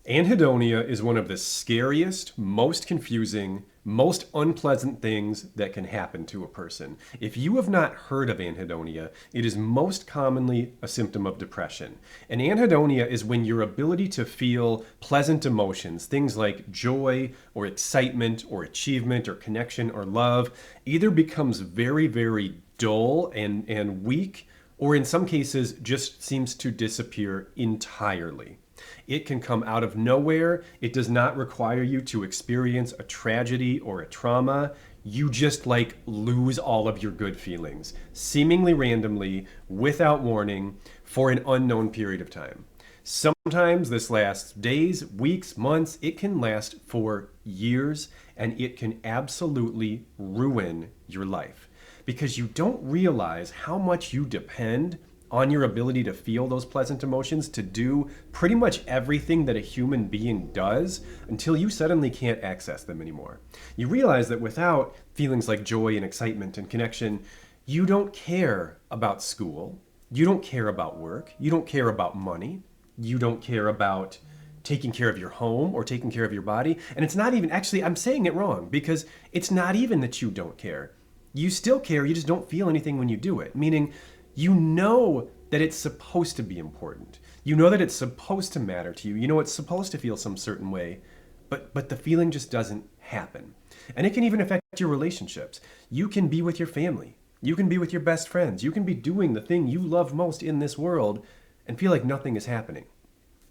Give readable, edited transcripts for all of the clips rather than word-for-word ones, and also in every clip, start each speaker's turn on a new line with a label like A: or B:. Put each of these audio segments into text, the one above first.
A: Anhedonia is one of the scariest, most confusing, most unpleasant things that can happen to a person. If you have not heard of anhedonia, it is most commonly a symptom of depression. And anhedonia is when your ability to feel pleasant emotions, things like joy or excitement or achievement or connection or love, either becomes very, very dull and weak, or in some cases just seems to disappear entirely. It can come out of nowhere. It does not require you to experience a tragedy or a trauma. You just like lose all of your good feelings, seemingly randomly, without warning, for an unknown period of time. Sometimes this lasts days, weeks, months. It can last for years, and it can absolutely ruin your life because you don't realize how much you depend on your ability to feel those pleasant emotions to do pretty much everything that a human being does until you suddenly can't access them anymore. You realize that without feelings like joy and excitement and connection, you don't care about school, you don't care about work, you don't care about money, you don't care about taking care of your home or taking care of your body. And it's not even, actually, I'm saying it wrong because it's not even that you don't care. You still care, you just don't feel anything when you do it. Meaning, you know that it's supposed to be important. You know that it's supposed to matter to you. You know it's supposed to feel some certain way, but the feeling just doesn't happen. And it can even affect your relationships. You can be with your family. You can be with your best friends. You can be doing the thing you love most in this world and feel like nothing is happening.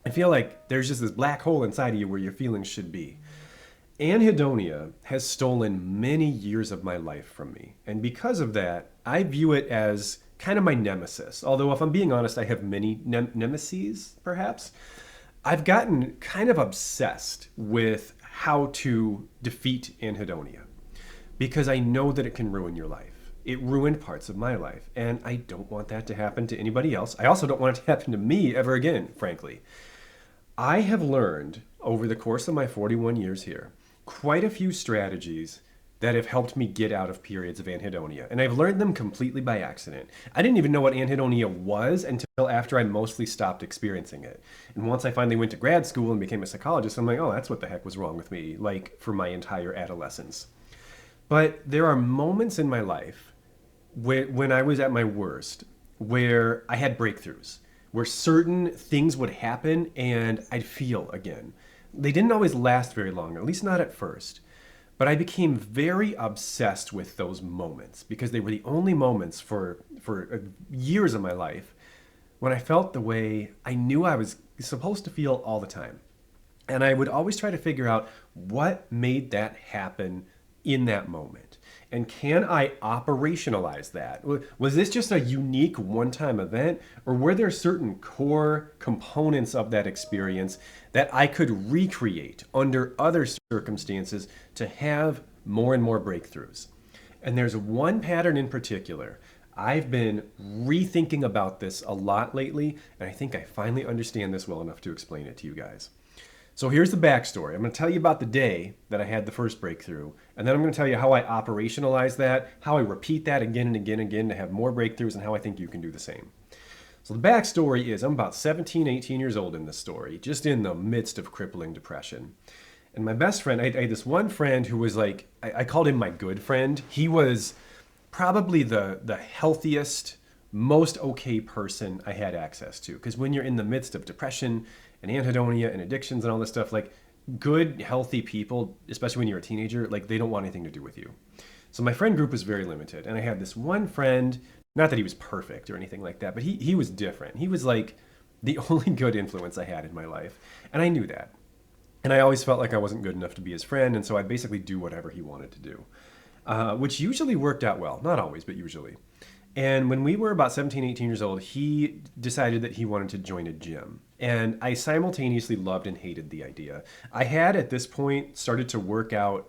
A: I feel like there's just this black hole inside of you where your feelings should be. Anhedonia has stolen many years of my life from me. And because of that, I view it as kind of my nemesis. Although, if I'm being honest, I have many nemeses, perhaps. I've gotten kind of obsessed with how to defeat anhedonia because I know that it can ruin your life. It ruined parts of my life, and I don't want that to happen to anybody else. I also don't want it to happen to me ever again, frankly. I have learned over the course of my 41 years here quite a few strategies that have helped me get out of periods of anhedonia. And I've learned them completely by accident. I didn't even know what anhedonia was until after I mostly stopped experiencing it. And once I finally went to grad school and became a psychologist, I'm like, oh, that's what the heck was wrong with me, like for my entire adolescence. But there are moments in my life when I was at my worst where I had breakthroughs, where certain things would happen and I'd feel again. They didn't always last very long, at least not at first. But I became very obsessed with those moments because they were the only moments for years of my life when I felt the way I knew I was supposed to feel all the time. And I would always try to figure out what made that happen in that moment. And can I operationalize that? Was this just a unique one time event, or were there certain core components of that experience that I could recreate under other circumstances to have more and more breakthroughs? And there's one pattern in particular. I've been rethinking about this a lot lately, and I think I finally understand this well enough to explain it to you guys. So here's the backstory. I'm going to tell you about the day that I had the first breakthrough, and then I'm going to tell you how I operationalize that, how I repeat that again and again and again to have more breakthroughs, and how I think you can do the same. So the backstory is I'm about 17, 18 years old in this story, just in the midst of crippling depression. And my best friend, I had this one friend who was like, I called him my good friend. He was probably the healthiest, most okay person I had access to. Because when you're in the midst of depression and anhedonia and addictions and all this stuff, like good, healthy people, especially when you're a teenager, like they don't want anything to do with you. So my friend group was very limited. And I had this one friend, not that he was perfect or anything like that, but he was different. He was like the only good influence I had in my life. And I knew that. And I always felt like I wasn't good enough to be his friend. And so I'd basically do whatever he wanted to do, which usually worked out well. Not always, but usually. And when we were about 17, 18 years old, he decided that he wanted to join a gym. And I simultaneously loved and hated the idea. I had at this point started to work out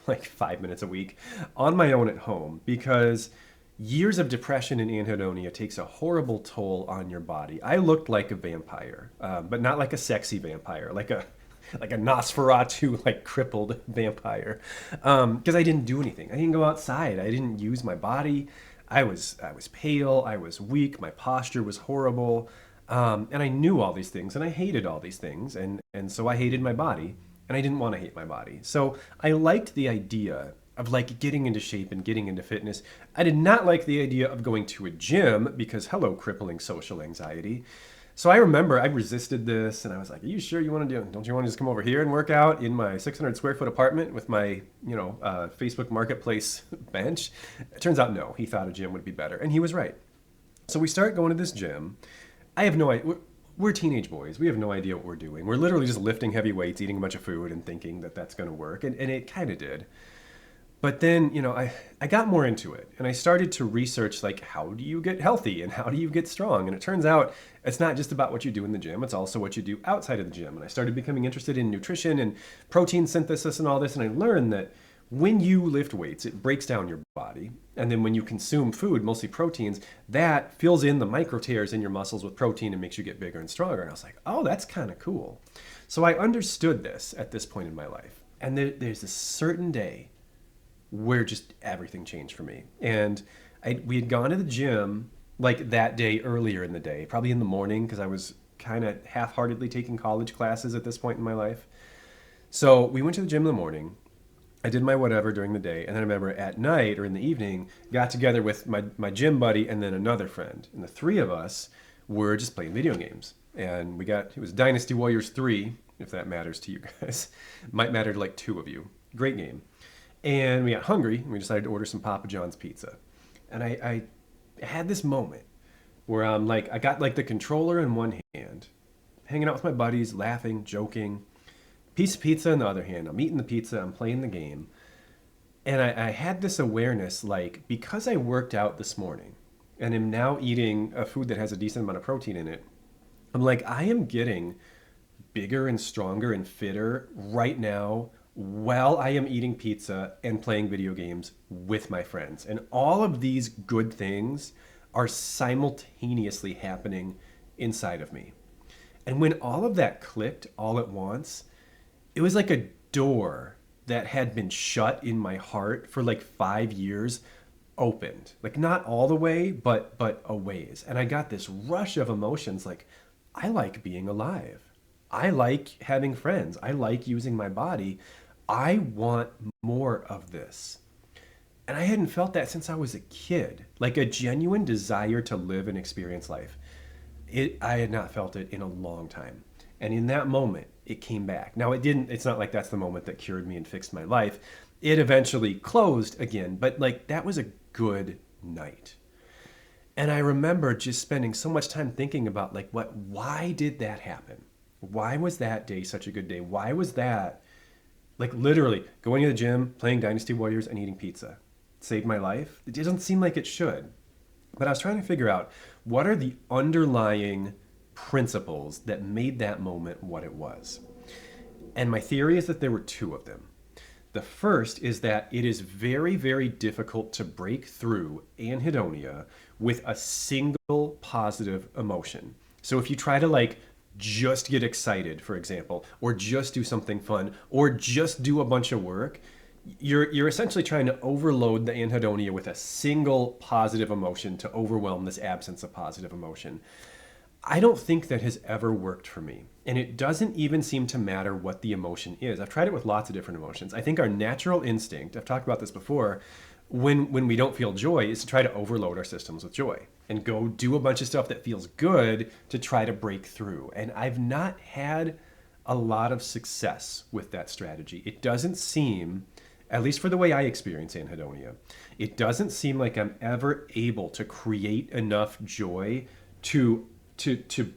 A: like 5 minutes a week on my own at home because years of depression and anhedonia takes a horrible toll on your body. I looked like a vampire, but not like a sexy vampire, like a Nosferatu, like crippled vampire, because I didn't do anything. I didn't go outside. I didn't use my body. I was pale. I was weak. My posture was horrible. And I knew all these things and I hated all these things. And so I hated my body and I didn't want to hate my body. So I liked the idea of like getting into shape and getting into fitness. I did not like the idea of going to a gym because, hello, crippling social anxiety. So I remember I resisted this and I was like, are you sure you want to do it? Don't you want to just come over here and work out in my 600 square foot apartment with my, Facebook Marketplace bench? It turns out no, he thought a gym would be better. And he was right. So we start going to this gym. I have no idea. We're teenage boys. We have no idea what we're doing. We're literally just lifting heavy weights, eating a bunch of food, and thinking that that's going to work. And it kind of did. But then, I got more into it and I started to research like, how do you get healthy and how do you get strong? And it turns out it's not just about what you do in the gym, it's also what you do outside of the gym. And I started becoming interested in nutrition and protein synthesis and all this. And I learned that when you lift weights, it breaks down your body. And then when you consume food, mostly proteins, that fills in the micro tears in your muscles with protein and makes you get bigger and stronger. And I was like, oh, that's kind of cool. So I understood this at this point in my life. And there's this certain day where just everything changed for me. And we had gone to the gym like that day earlier in the day, probably in the morning, because I was kind of half-heartedly taking college classes at this point in my life. So we went to the gym in the morning. I did my whatever during the day. And then I remember at night or in the evening, got together with my gym buddy and then another friend. And the three of us were just playing video games. And it was Dynasty Warriors 3, if that matters to you guys. Might matter to like two of you. Great game. And we got hungry and we decided to order some Papa John's pizza. And I had this moment where I got like the controller in one hand, hanging out with my buddies, laughing, joking, piece of pizza in the other hand. I'm eating the pizza, I'm playing the game. And I had this awareness, like, because I worked out this morning and am now eating a food that has a decent amount of protein in it, I'm like, I am getting bigger and stronger and fitter right now while I am eating pizza and playing video games with my friends. And all of these good things are simultaneously happening inside of me. And when all of that clicked all at once, it was like a door that had been shut in my heart for like 5 years opened. Like not all the way, but a ways. And I got this rush of emotions like, I like being alive. I like having friends. I like using my body. I want more of this. And I hadn't felt that since I was a kid, like a genuine desire to live and experience life. I had not felt it in a long time. And in that moment, it came back. Now, it's not like that's the moment that cured me and fixed my life. It eventually closed again, but like that was a good night. And I remember just spending so much time thinking about like, why did that happen? Why was that day such a good day? Why was that? Like literally going to the gym, playing Dynasty Warriors, and eating pizza saved my life. It doesn't seem like it should. But I was trying to figure out what are the underlying principles that made that moment what it was. And my theory is that there were two of them. The first is that it is very, very difficult to break through anhedonia with a single positive emotion. So if you try to like just get excited, for example, or just do something fun, or just do a bunch of work, you're essentially trying to overload the anhedonia with a single positive emotion to overwhelm this absence of positive emotion. I don't think that has ever worked for me. And it doesn't even seem to matter what the emotion is. I've tried it with lots of different emotions. I think our natural instinct, I've talked about this before, when we don't feel joy is to try to overload our systems with joy and go do a bunch of stuff that feels good to try to break through. And I've not had a lot of success with that strategy. It doesn't seem, at least for the way I experience anhedonia, it doesn't seem like I'm ever able to create enough joy to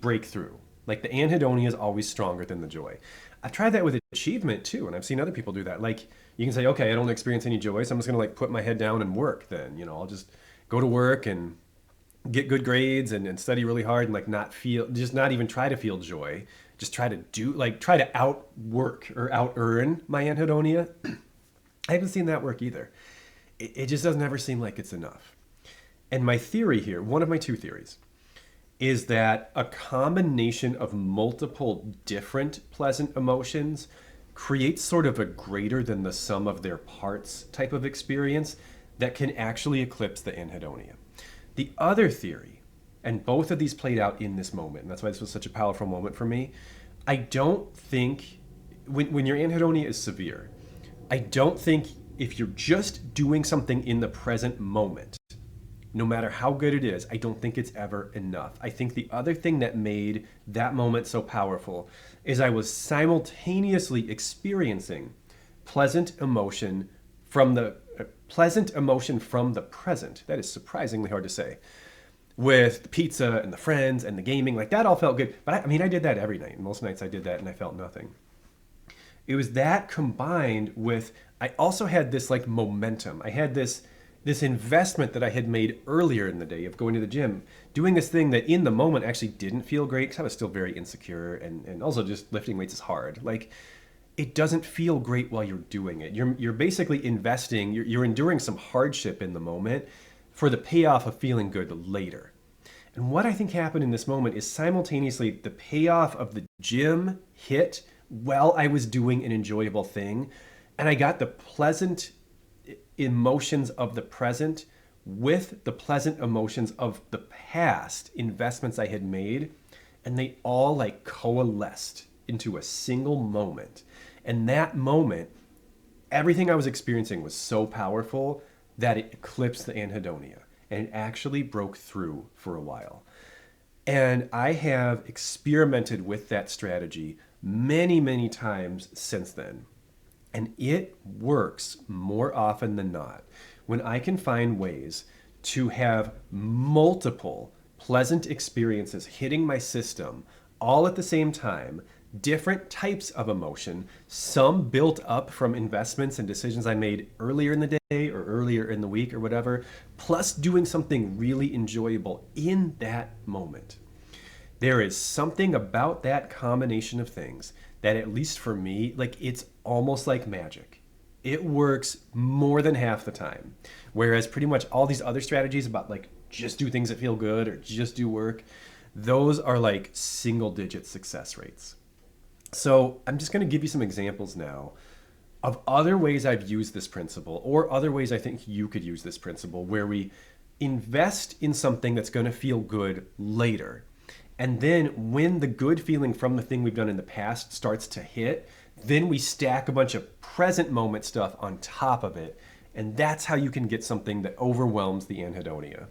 A: break through. Like the anhedonia is always stronger than the joy. I've tried that with achievement too, and I've seen other people do that. Like you can say, okay, I don't experience any joy, so I'm just gonna like put my head down and work then. I'll just go to work and get good grades and study really hard and like not even try to feel joy. Just try to outwork or out earn my anhedonia. I haven't seen that work either. It just doesn't ever seem like it's enough. And my theory here, one of my two theories, is that a combination of multiple different pleasant emotions creates sort of a greater than the sum of their parts type of experience that can actually eclipse the anhedonia. The other theory And both of these played out in this moment. And that's why this was such a powerful moment for me. I don't think, when your anhedonia is severe, I don't think if you're just doing something in the present moment, no matter how good it is, I don't think it's ever enough. I think the other thing that made that moment so powerful is I was simultaneously experiencing pleasant emotion from the present. That is surprisingly hard to say. With the pizza and the friends and the gaming, like that all felt good. But I did that every night. Most nights I did that and I felt nothing. It was that combined with, I also had this like momentum. I had this investment that I had made earlier in the day of going to the gym, doing this thing that in the moment actually didn't feel great because I was still very insecure, and also just lifting weights is hard. Like, it doesn't feel great while you're doing it. You're basically investing, you're enduring some hardship in the moment for the payoff of feeling good later. And what I think happened in this moment is simultaneously the payoff of the gym hit while I was doing an enjoyable thing, and I got the pleasant emotions of the present with the pleasant emotions of the past investments I had made, and they all like coalesced into a single moment. And that moment, everything I was experiencing was so powerful that it eclipsed the anhedonia and it actually broke through for a while. And I have experimented with that strategy many, many times since then. And it works more often than not when I can find ways to have multiple pleasant experiences hitting my system all at the same time, different types of emotion, some built up from investments and decisions I made earlier in the day or earlier in the week or whatever, plus doing something really enjoyable in that moment. There is something about that combination of things that, at least for me, like it's almost like magic. It works more than half the time. Whereas pretty much all these other strategies about like just do things that feel good or just do work, those are like single digit success rates. So I'm just going to give you some examples now of other ways I've used this principle, or other ways I think you could use this principle, where we invest in something that's going to feel good later. And then when the good feeling from the thing we've done in the past starts to hit, then we stack a bunch of present moment stuff on top of it. And that's how you can get something that overwhelms the anhedonia.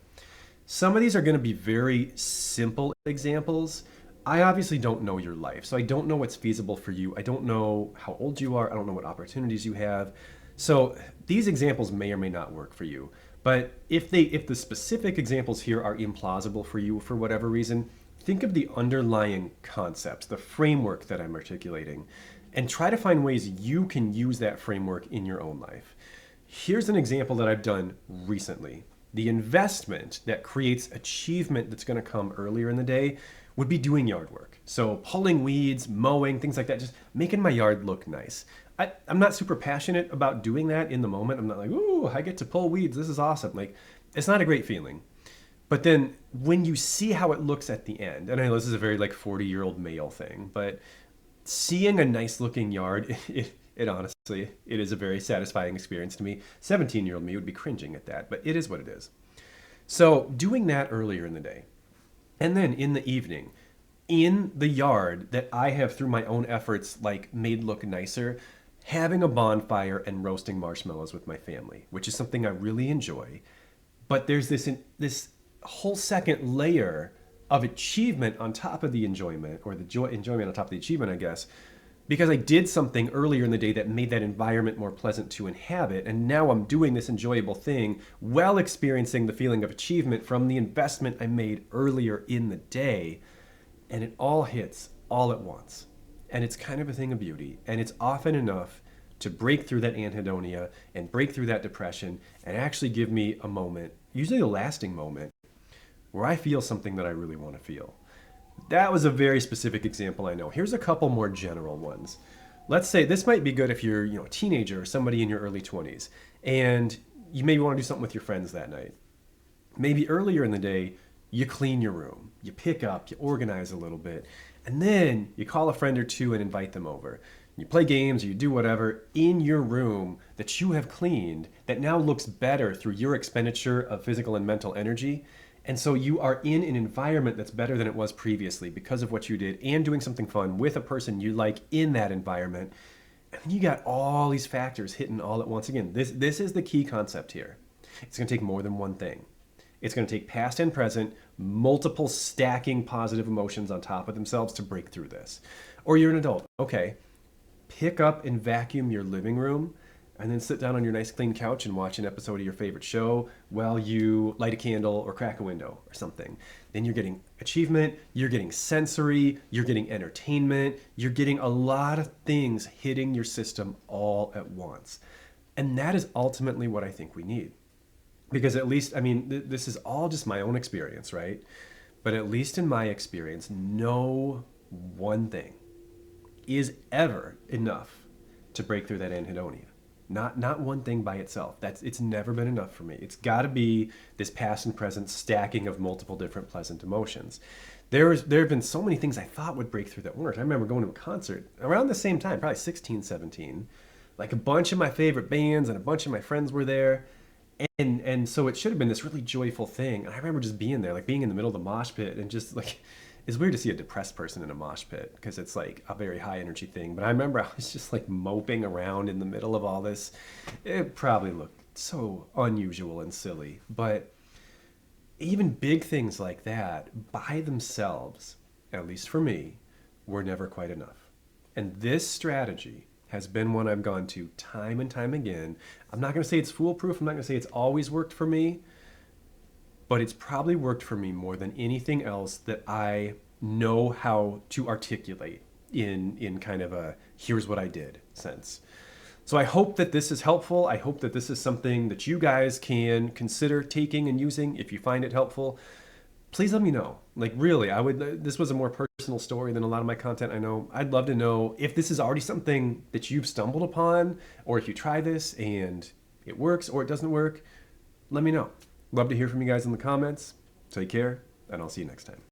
A: Some of these are going to be very simple examples. I obviously don't know your life, so I don't know what's feasible for you. I don't know how old you are. I don't know what opportunities you have. So these examples may or may not work for you. But if the specific examples here are implausible for you for whatever reason, think of the underlying concepts, the framework that I'm articulating, and try to find ways you can use that framework in your own life. Here's an example that I've done recently. The investment that creates achievement that's going to come earlier in the day would be doing yard work. So pulling weeds, mowing, things like that, just making my yard look nice. I'm not super passionate about doing that in the moment. I'm not like, ooh, I get to pull weeds. This is awesome. Like, it's not a great feeling. But then when you see how it looks at the end, and I know this is a very like 40-year-old male thing, but seeing a nice looking yard, it honestly, it is a very satisfying experience to me. 17-year-old me would be cringing at that, but it is what it is. So doing that earlier in the day, and then in the evening, in the yard that I have through my own efforts like made look nicer, having a bonfire and roasting marshmallows with my family, which is something I really enjoy. But there's this whole second layer of achievement on top of the enjoyment, or the enjoyment on top of the achievement, I guess, because I did something earlier in the day that made that environment more pleasant to inhabit, and now I'm doing this enjoyable thing while experiencing the feeling of achievement from the investment I made earlier in the day, and it all hits all at once. And it's kind of a thing of beauty, and it's often enough to break through that anhedonia and break through that depression and actually give me a moment, usually a lasting moment, where I feel something that I really want to feel. That was a very specific example, I know. Here's a couple more general ones. Let's say this might be good if you're, a teenager or somebody in your early 20s, and you maybe want to do something with your friends that night. Maybe earlier in the day, you clean your room, you pick up, you organize a little bit, and then you call a friend or two and invite them over. You play games or you do whatever in your room that you have cleaned that now looks better through your expenditure of physical and mental energy. And so you are in an environment that's better than it was previously because of what you did and doing something fun with a person you like in that environment. And then you got all these factors hitting all at once. Again, this is the key concept here. It's going to take more than one thing. It's going to take past and present, multiple stacking positive emotions on top of themselves to break through this. Or you're an adult. Okay, pick up and vacuum your living room and then sit down on your nice clean couch and watch an episode of your favorite show while you light a candle or crack a window or something. Then you're getting achievement, you're getting sensory, you're getting entertainment, you're getting a lot of things hitting your system all at once. And that is ultimately what I think we need. Because at least, I mean, this is all just my own experience, right? But at least in my experience, no one thing is ever enough to break through that anhedonia. Not one thing by itself. It's never been enough for me. It's got to be this past and present stacking of multiple different pleasant emotions. There have been so many things I thought would break through that weren't. I remember going to a concert around the same time, probably 16, 17. Like a bunch of my favorite bands and a bunch of my friends were there. And so it should have been this really joyful thing. And I remember just being there, like being in the middle of the mosh pit and just like, it's weird to see a depressed person in a mosh pit because it's like a very high energy thing. But I remember I was just like moping around in the middle of all this. It probably looked so unusual and silly. But even big things like that by themselves, at least for me, were never quite enough. And this strategy has been one I've gone to time and time again. I'm not going to say it's foolproof. I'm not going to say it's always worked for me, but it's probably worked for me more than anything else that I know how to articulate in kind of a here's what I did sense. So I hope that this is helpful. I hope that this is something that you guys can consider taking and using if you find it helpful. Please let me know. Like really, I would this was a more personal story than a lot of my content I know. I'd love to know if this is already something that you've stumbled upon or if you try this and it works or it doesn't work. Let me know. Love to hear from you guys in the comments. Take care, and I'll see you next time.